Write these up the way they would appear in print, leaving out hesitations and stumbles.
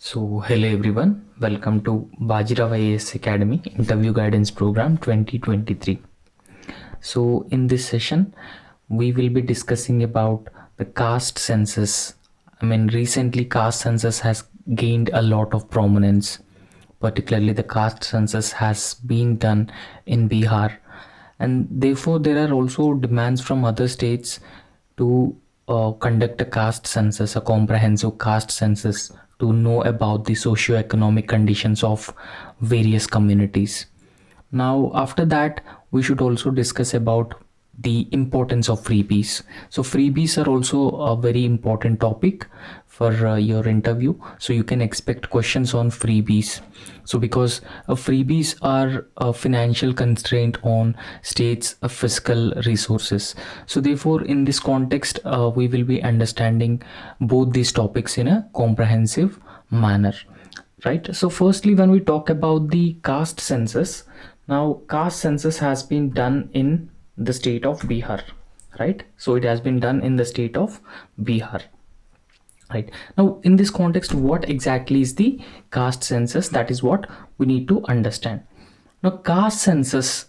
Hello everyone, welcome to Bajirao Ias Academy Interview Guidance Program 2023. In this session, we will be discussing about the caste census. Recently caste census has gained a lot of prominence. Particularly the caste census has been done in Bihar, and therefore there are also demands from other states to conduct a caste census, a comprehensive caste census, to know about the socio-economic conditions of various communities. Now, after that, we should also discuss about the importance of freebies. So freebies are also a very important topic for your interview. So you can expect questions on freebies. So because freebies are a financial constraint on states' fiscal resources. So therefore, in this context, we will be understanding both these topics in a comprehensive manner. Right. So firstly, when we talk about the caste census, now caste census has been done in the state of Bihar, right? So it has been done in the state of Bihar. Right. Now, in this context, what exactly is the caste census? That is what we need to understand. Now, caste census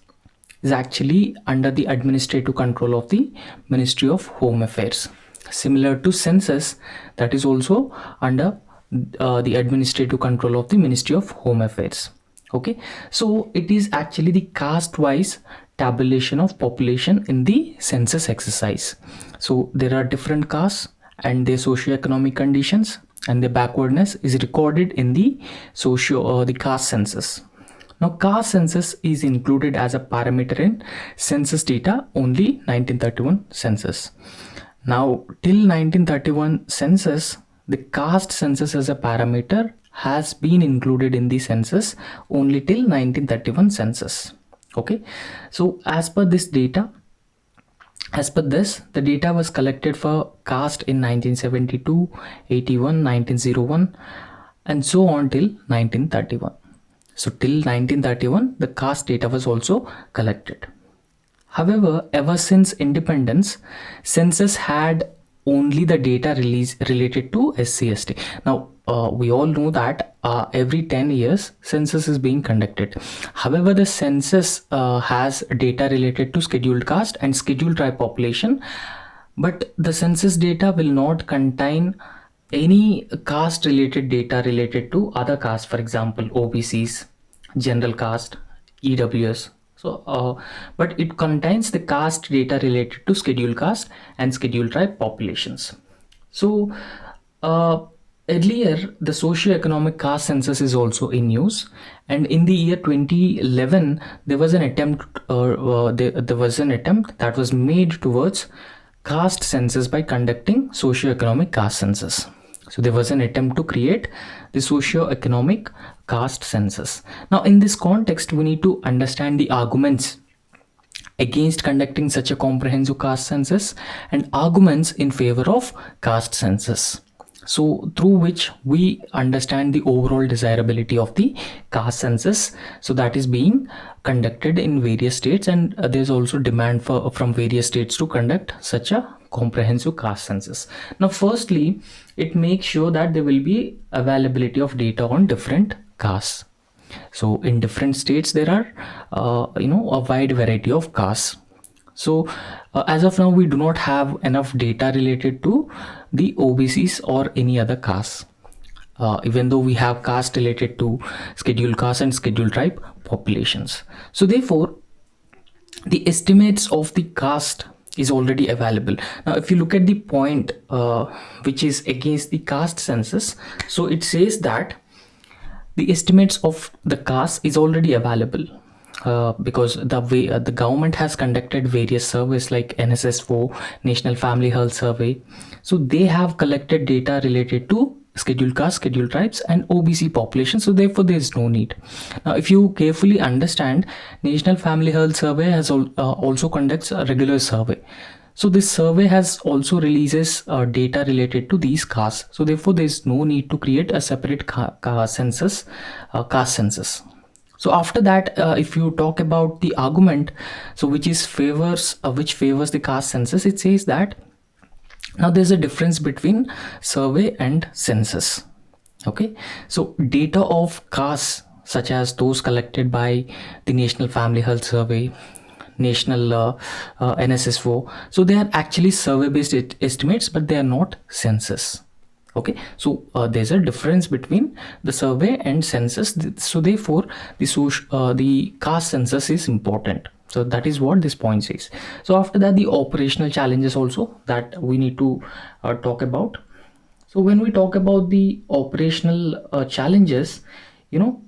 is actually under the administrative control of the Ministry of Home Affairs. Similar to census, that is also under the administrative control of the Ministry of Home Affairs. Okay, so it is actually the caste-wise tabulation of population in the census exercise. So there are different castes and their socio-economic conditions, and their backwardness is recorded in the the caste census. Now, caste census is included as a parameter in census data only 1931 census. Now, till 1931 census, the caste census as a parameter has been included in the census only till 1931 census. Okay, so as per this, the data was collected for caste in 1972, 81, 1901, and so on till 1931. So till 1931, the caste data was also collected. However, ever since independence, census had only the data related to SC/ST. Now, we all know that every 10 years census is being conducted. However, the census has data related to scheduled caste and scheduled tribe population, but the census data will not contain any caste related data related to other castes, for example OBCs, general caste, EWS. But it contains the caste data related to scheduled caste and scheduled tribe populations. So earlier, the socio-economic caste census is also in use, and in the year 2011, there was an attempt that was made towards caste census by conducting socio-economic caste census. So there was an attempt to create the socio-economic caste census. Now, in this context, we need to understand the arguments against conducting such a comprehensive caste census and arguments in favor of caste census. So through which we understand the overall desirability of the caste census. So that is being conducted in various states, and there's also demand from various states to conduct such a comprehensive caste census. Now, firstly, it makes sure that there will be availability of data on different castes. So in different states, there are a wide variety of castes. So as of now, we do not have enough data related to the OBCs or any other castes, even though we have caste related to scheduled caste and scheduled tribe populations. So therefore, the estimates of the caste is already available. Now, if you look at the point which is against the caste census, so it says that the estimates of the caste is already available. Because the government has conducted various surveys like NSS4, National Family Health Survey. So they have collected data related to scheduled caste, scheduled tribes, and OBC population. So therefore, there is no need. Now, if you carefully understand, National Family Health Survey has also conducts a regular survey. So this survey has also releases data related to these castes. So therefore, there is no need to create a separate caste census. So after that, if you talk about the argument, so which favors the caste census, it says that now there's a difference between survey and census. Okay, so data of castes such as those collected by the National Family Health Survey, National NSSO, so they are actually survey based estimates, but they are not census. Okay, so there's a difference between the survey and census. So therefore the caste census is important. So that is what this point says. So after that, the operational challenges also that we need to talk about. So when we talk about the operational challenges,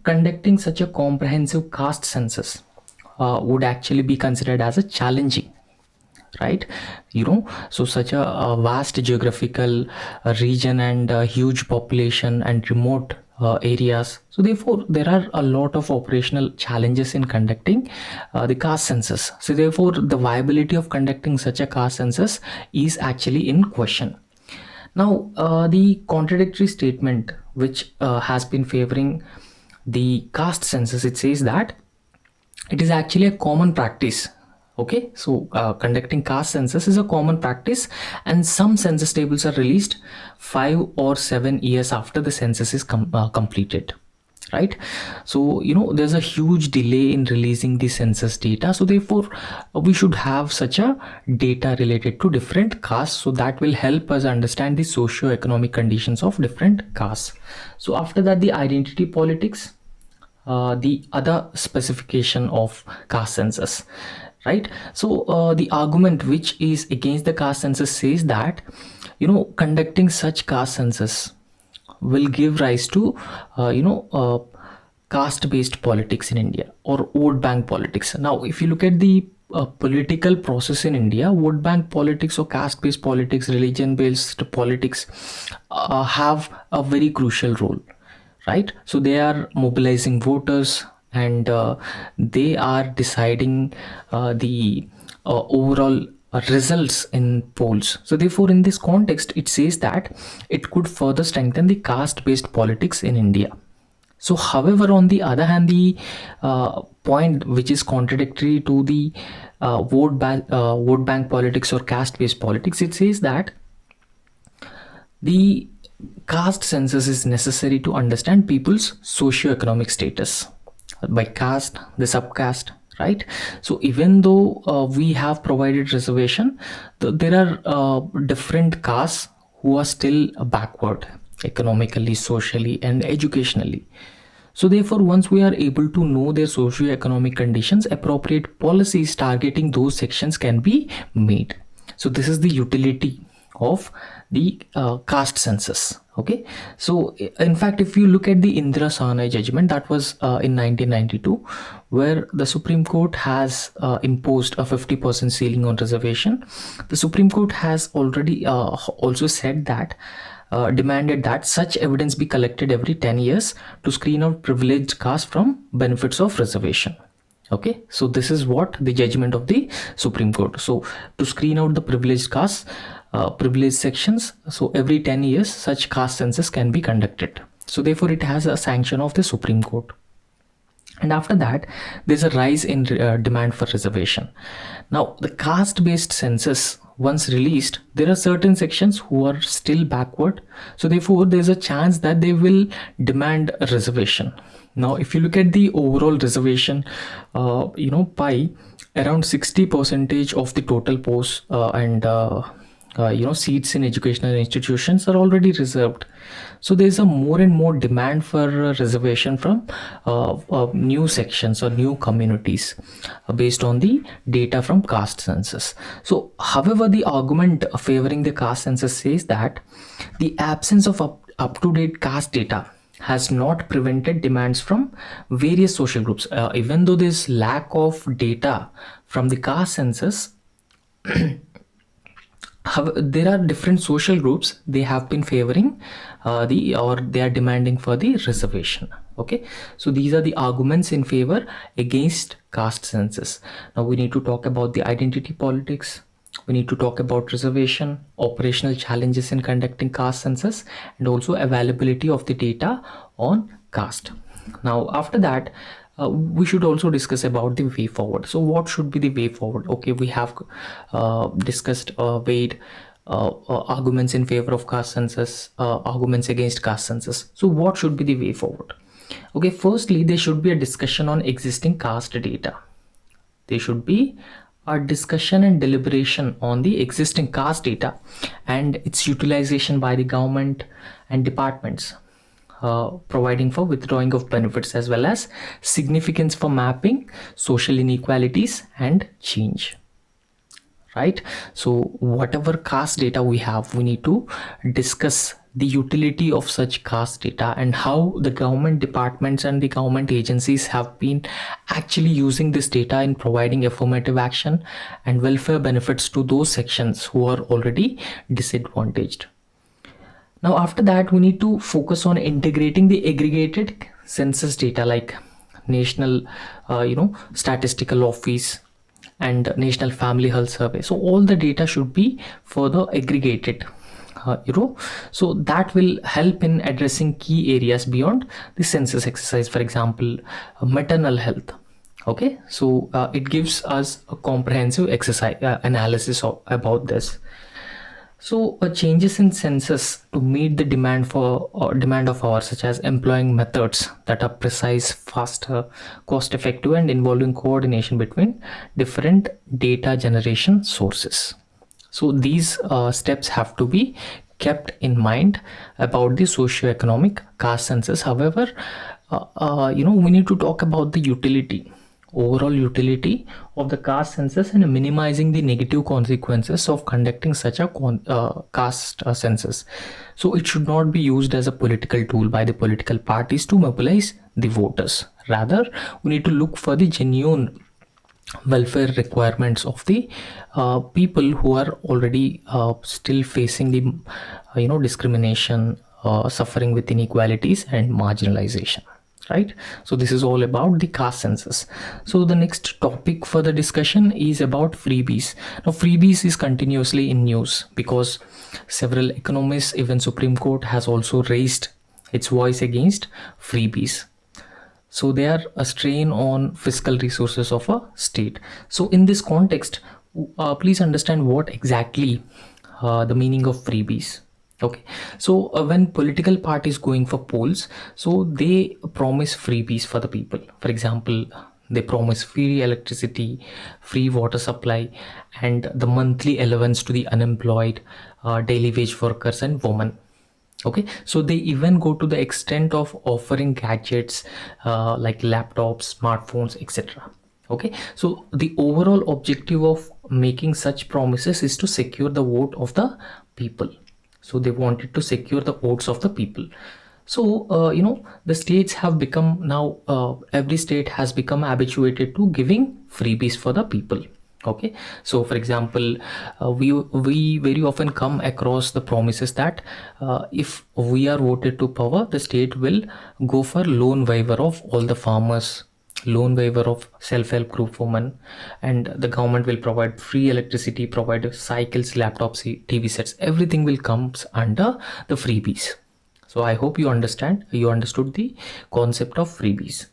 conducting such a comprehensive caste census would actually be considered as a challenging, right? So such a vast geographical region and huge population and remote areas. So therefore, there are a lot of operational challenges in conducting the caste census. So therefore, the viability of conducting such a caste census is actually in question. Now, the contradictory statement which has been favoring the caste census, it says that it is actually a common practice. Okay, so conducting caste census is a common practice, and some census tables are released 5 or 7 years after the census is completed, right? So there's a huge delay in releasing the census data, so therefore we should have such a data related to different castes, so that will help us understand the socio-economic conditions of different castes. So after that, the identity politics, the other specification of caste census, right? So the argument which is against the caste census says that conducting such caste census will give rise to caste based politics in India, or vote bank politics. Now if you look at the political process in India, vote bank politics or caste based politics, religion based politics have a very crucial role, right? So they are mobilizing voters, and they are deciding the overall results in polls. So therefore, in this context, it says that it could further strengthen the caste based politics in India. So however, on the other hand, the point which is contradictory to the vote bank politics or caste based politics, it says that the caste census is necessary to understand people's socio-economic status by caste, the subcaste, right? So even though we have provided reservation, there are different castes who are still backward economically, socially, and educationally. So therefore, once we are able to know their socio-economic conditions, appropriate policies targeting those sections can be made. So this is the utility of the caste census. Okay, so in fact, if you look at the Indira Sahni judgment that was in 1992, where the Supreme Court has imposed a 50% ceiling on reservation, the Supreme Court has already also said that demanded that such evidence be collected every 10 years to screen out privileged castes from benefits of reservation. Okay, so this is what the judgment of the Supreme Court. So to screen out the privileged castes, privileged sections, so every 10 years such caste census can be conducted. So therefore it has a sanction of the Supreme Court. And after that, there's a rise in demand for reservation. Now the caste based census, once released, there are certain sections who are still backward, so therefore there's a chance that they will demand a reservation. Now if you look at the overall reservation pie, around 60% of the total posts and seats in educational institutions are already reserved. So there's a more and more demand for reservation from new sections or new communities based on the data from caste census. So however, the argument favoring the caste census says that the absence of up-to-date caste data has not prevented demands from various social groups. Even though there's lack of data from the caste census, there are different social groups, they have been favoring they are demanding for the reservation. Okay, so these are the arguments in favor against caste census. Now we need to talk about the identity politics, we need to talk about reservation, operational challenges in conducting caste census, and also availability of the data on caste. Now after that, we should also discuss about the way forward. So what should be the way forward? Okay, we have discussed arguments in favor of caste census, arguments against caste census. So what should be the way forward? Okay, firstly, there should be a discussion on existing caste data. There should be a discussion and deliberation on the existing caste data and its utilization by the government and departments, providing for withdrawing of benefits as well as significance for mapping social inequalities and change. Right? So whatever caste data we have, we need to discuss the utility of such caste data and how the government departments and the government agencies have been actually using this data in providing affirmative action and welfare benefits to those sections who are already disadvantaged. Now after that, we need to focus on integrating the aggregated census data like national statistical office and National Family Health Survey. So all the data should be further aggregated, so that will help in addressing key areas beyond the census exercise. For example, maternal health. Okay, so it gives us a comprehensive exercise analysis about this. So changes in census to meet the demand of ours, such as employing methods that are precise, faster, cost effective, and involving coordination between different data generation sources. So these steps have to be kept in mind about the socio-economic caste census. However, we need to talk about the overall utility of the caste census and minimizing the negative consequences of conducting such a caste census. So it should not be used as a political tool by the political parties to mobilize the voters. Rather, we need to look for the genuine welfare requirements of the people who are already still facing the discrimination, suffering with inequalities and marginalization. Right? So this is all about the caste census. So the next topic for the discussion is about freebies. Now freebies is continuously in news because several economists, even Supreme Court has also raised its voice against freebies. So they are a strain on fiscal resources of a state. So in this context, please understand what exactly the meaning of freebies. Okay, so when political parties going for polls, so they promise freebies for the people. For example, they promise free electricity, free water supply, and the monthly allowance to the unemployed, daily wage workers and women. Okay, so they even go to the extent of offering gadgets like laptops, smartphones, etc. Okay, so the overall objective of making such promises is to secure the vote of the people. So they wanted to secure the votes of the people. So the states have become now every state has become habituated to giving freebies for the people. Okay, so for example, we very often come across the promises that if we are voted to power, the state will go for loan waiver of all the farmers, loan waiver of self-help group women, and the government will provide free electricity, provide cycles, laptops, TV sets. Everything will come under the freebies. So I hope you understood the concept of freebies.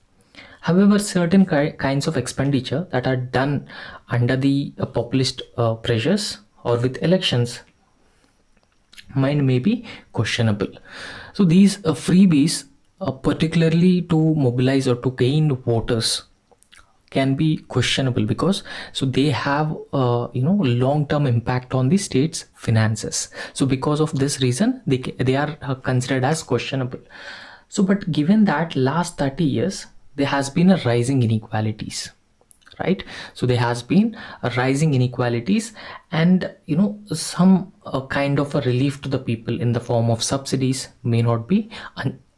However, certain kinds of expenditure that are done under the populist pressures or with elections may be questionable. So these freebies, particularly to mobilize or to gain voters, can be questionable because so they have long-term impact on the state's finances. So because of this reason, they are considered as questionable. So but given that last 30 years there has been a rising inequalities, right? So there has been a rising inequalities, and some kind of a relief to the people in the form of subsidies may not be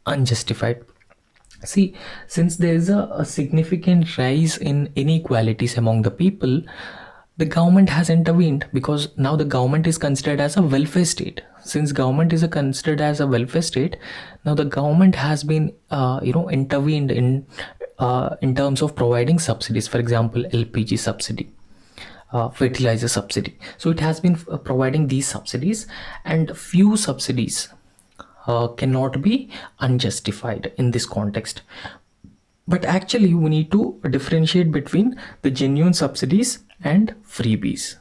unjustified. See, since there is a significant rise in inequalities among the people, the government has intervened because now the government is considered as a welfare state. Since government is considered as a welfare state, now the government has been intervened in terms of providing subsidies. For example, LPG subsidy, fertilizer subsidy. So it has been providing these subsidies, and few subsidies cannot be unjustified in this context. But actually we need to differentiate between the genuine subsidies and freebies.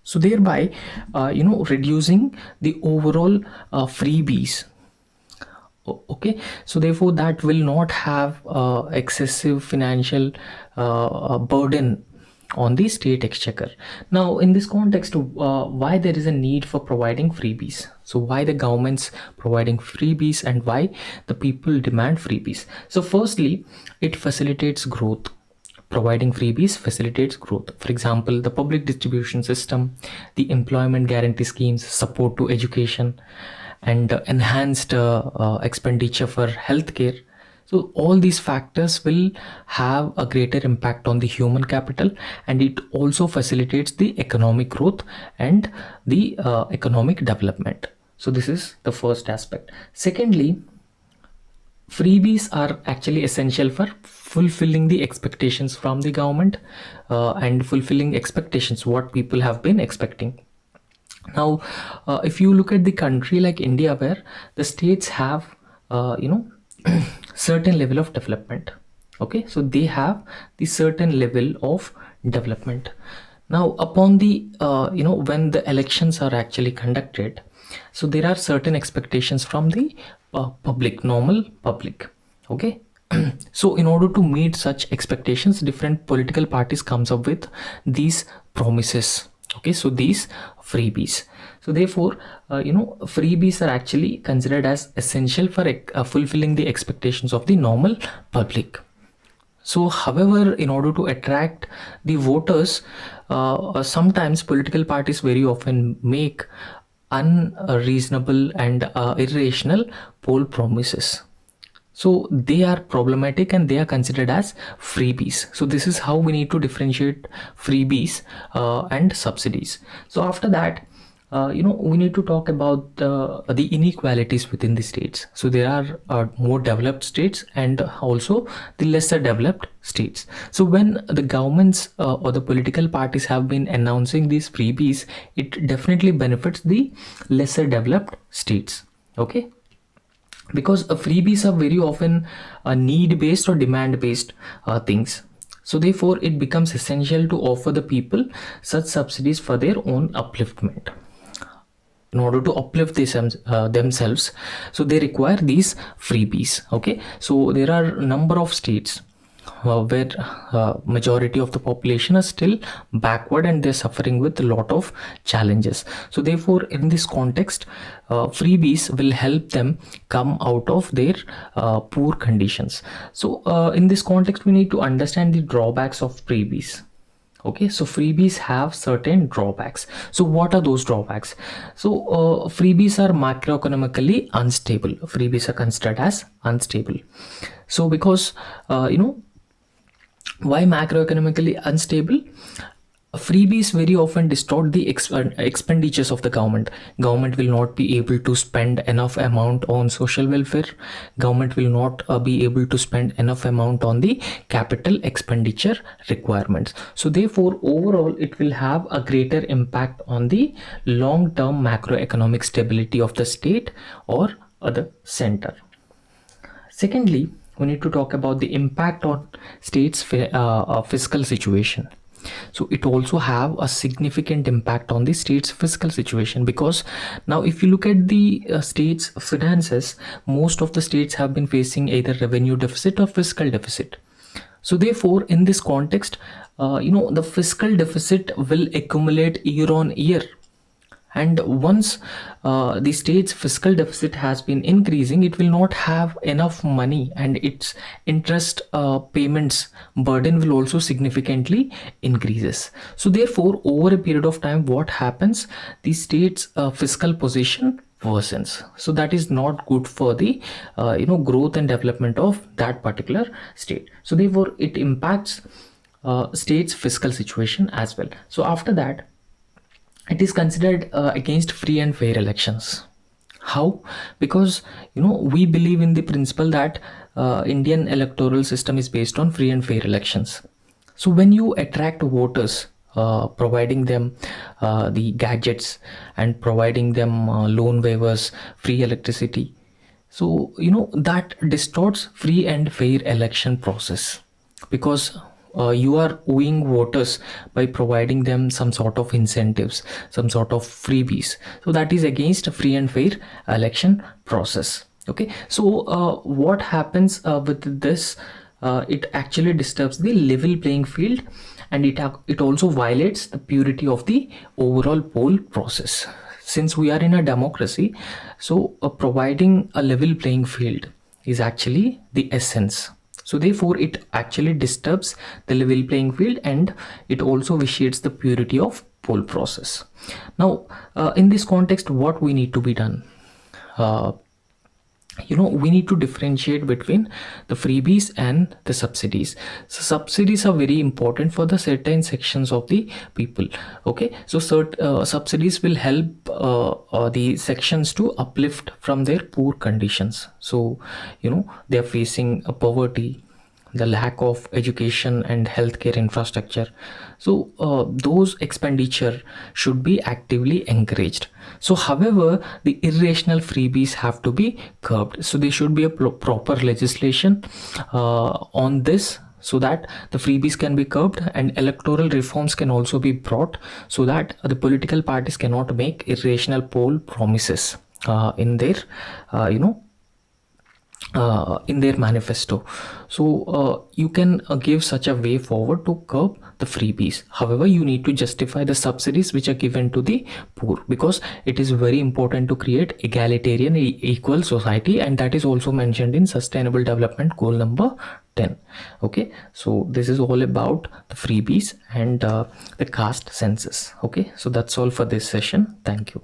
So thereby, reducing the overall freebies. Okay, so therefore that will not have excessive financial burden on the state exchequer. Now in this context, why there is a need for providing freebies? So why the government's providing freebies and why the people demand freebies? So firstly, it facilitates growth. Providing freebies facilitates growth. For example, the public distribution system, the employment guarantee schemes, support to education, and enhanced expenditure for healthcare. So all these factors will have a greater impact on the human capital, and it also facilitates the economic growth and the economic development. So this is the first aspect. Secondly, freebies are actually essential for fulfilling the expectations from the government, and fulfilling expectations what people have been expecting. Now, if you look at the country like India, where the states have, certain level of development. Okay, so they have the certain level of development. Now, upon the, when the elections are actually conducted, so there are certain expectations from the public, normal public. Okay. So in order to meet such expectations, different political parties comes up with these promises. Okay, so these freebies. So therefore, freebies are actually considered as essential for fulfilling the expectations of the normal public. So however, in order to attract the voters, sometimes political parties very often make unreasonable and irrational poll promises. So they are problematic and they are considered as freebies. So this is how we need to differentiate freebies and subsidies. So after that, we need to talk about the inequalities within the states. So there are more developed states and also the lesser developed states. So when the governments or the political parties have been announcing these freebies, it definitely benefits the lesser developed states. Okay, because freebies are very often need based or demand based things. So therefore it becomes essential to offer the people such subsidies for their own upliftment. In order to uplift themselves, so they require these freebies. Okay, so there are a number of states where majority of the population are still backward and they're suffering with a lot of challenges. So therefore in this context, freebies will help them come out of their poor conditions. So in this context we need to understand the drawbacks of freebies. Okay, so freebies have certain drawbacks. So what are those drawbacks? So freebies are macroeconomically unstable. Freebies are considered as unstable. So because why macroeconomically unstable? Freebies very often distort the expenditures of the government. Government will not be able to spend enough amount on social welfare. Government will not be able to spend enough amount on the capital expenditure requirements. So therefore overall it will have a greater impact on the long term macroeconomic stability of the state or the center. Secondly, we need to talk about the impact on states fiscal situation. So it also have a significant impact on the state's fiscal situation, because now if you look at the state's finances, most of the states have been facing either revenue deficit or fiscal deficit. So therefore in this context, the fiscal deficit will accumulate year on year, and once the state's fiscal deficit has been increasing, it will not have enough money, and its interest payments burden will also significantly increases. So therefore over a period of time, what happens, the state's fiscal position worsens. So that is not good for the growth and development of that particular state. So therefore it impacts state's fiscal situation as well. So after that, it is considered against free and fair elections. How? Because we believe in the principle that Indian electoral system is based on free and fair elections. So when you attract voters, providing them the gadgets and providing them loan waivers, free electricity, so that distorts free and fair election process. Because you are owing voters by providing them some sort of incentives, some sort of freebies. So that is against a free and fair election process. Okay, so what happens with this? It actually disturbs the level playing field, and it also violates the purity of the overall poll process. Since we are in a democracy, so providing a level playing field is actually the essence. So therefore it actually disturbs the level playing field, and it also vitiates the purity of poll process. Now in this context, what we need to be done, uh, we need to differentiate between the freebies and the subsidies. So subsidies are very important for the certain sections of the people. Okay, so subsidies will help the sections to uplift from their poor conditions. So they are facing a poverty, the lack of education and healthcare infrastructure. So those expenditure should be actively encouraged. So however, the irrational freebies have to be curbed. So there should be a proper legislation on this, so that the freebies can be curbed, and electoral reforms can also be brought, so that the political parties cannot make irrational poll promises in their in their manifesto. So you can give such a way forward to curb the freebies. However, you need to justify the subsidies which are given to the poor, because it is very important to create egalitarian equal society, and that is also mentioned in sustainable development goal number 10. Okay, so this is all about the freebies and the caste census. Okay, so that's all for this session. Thank you.